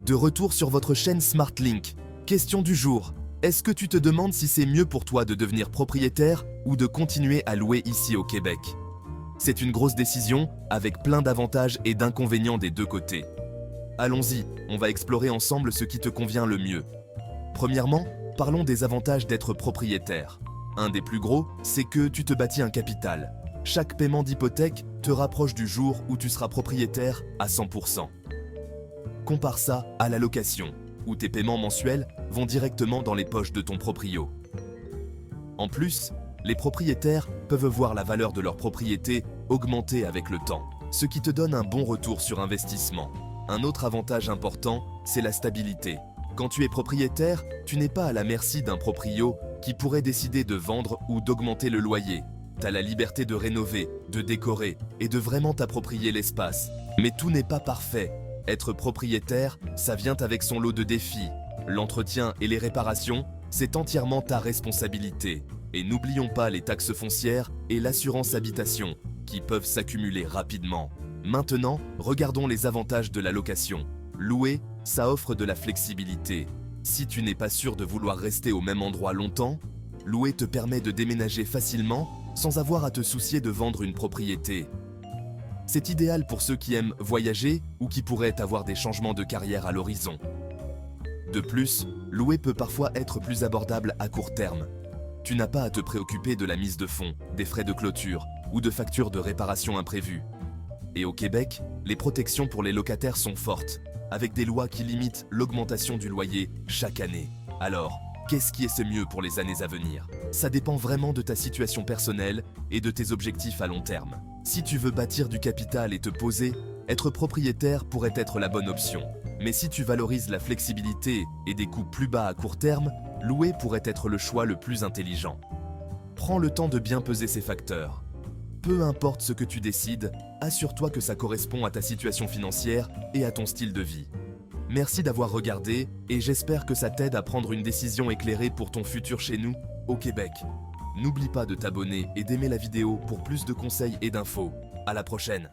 De retour sur votre chaîne SmartLink. Question du jour. Est-ce que tu te demandes si c'est mieux pour toi de devenir propriétaire ou de continuer à louer ici au Québec? C'est une grosse décision avec plein d'avantages et d'inconvénients des deux côtés. Allons-y, on va explorer ensemble ce qui te convient le mieux. Premièrement, parlons des avantages d'être propriétaire. Un des plus gros, c'est que tu te bâtis un capital. Chaque paiement d'hypothèque te rapproche du jour où tu seras propriétaire à 100%. Compare ça à la location, où tes paiements mensuels vont directement dans les poches de ton proprio. En plus, les propriétaires peuvent voir la valeur de leur propriété augmenter avec le temps, ce qui te donne un bon retour sur investissement. Un autre avantage important, c'est la stabilité. Quand tu es propriétaire, tu n'es pas à la merci d'un proprio qui pourrait décider de vendre ou d'augmenter le loyer. Tu as la liberté de rénover, de décorer et de vraiment t'approprier l'espace. Mais tout n'est pas parfait. Être propriétaire, ça vient avec son lot de défis. L'entretien et les réparations, c'est entièrement ta responsabilité. Et n'oublions pas les taxes foncières et l'assurance habitation, qui peuvent s'accumuler rapidement. Maintenant, regardons les avantages de la location. Louer, ça offre de la flexibilité. Si tu n'es pas sûr de vouloir rester au même endroit longtemps, louer te permet de déménager facilement sans avoir à te soucier de vendre une propriété. C'est idéal pour ceux qui aiment voyager ou qui pourraient avoir des changements de carrière à l'horizon. De plus, louer peut parfois être plus abordable à court terme. Tu n'as pas à te préoccuper de la mise de fonds, des frais de clôture ou de factures de réparation imprévues. Et au Québec, les protections pour les locataires sont fortes, avec des lois qui limitent l'augmentation du loyer chaque année. Alors, qu'est-ce qui est mieux pour les années à venir? Ça dépend vraiment de ta situation personnelle et de tes objectifs à long terme. Si tu veux bâtir du capital et te poser, être propriétaire pourrait être la bonne option. Mais si tu valorises la flexibilité et des coûts plus bas à court terme, louer pourrait être le choix le plus intelligent. Prends le temps de bien peser ces facteurs. Peu importe ce que tu décides, assure-toi que ça correspond à ta situation financière et à ton style de vie. Merci d'avoir regardé et j'espère que ça t'aide à prendre une décision éclairée pour ton futur chez nous, au Québec. N'oublie pas de t'abonner et d'aimer la vidéo pour plus de conseils et d'infos. À la prochaine!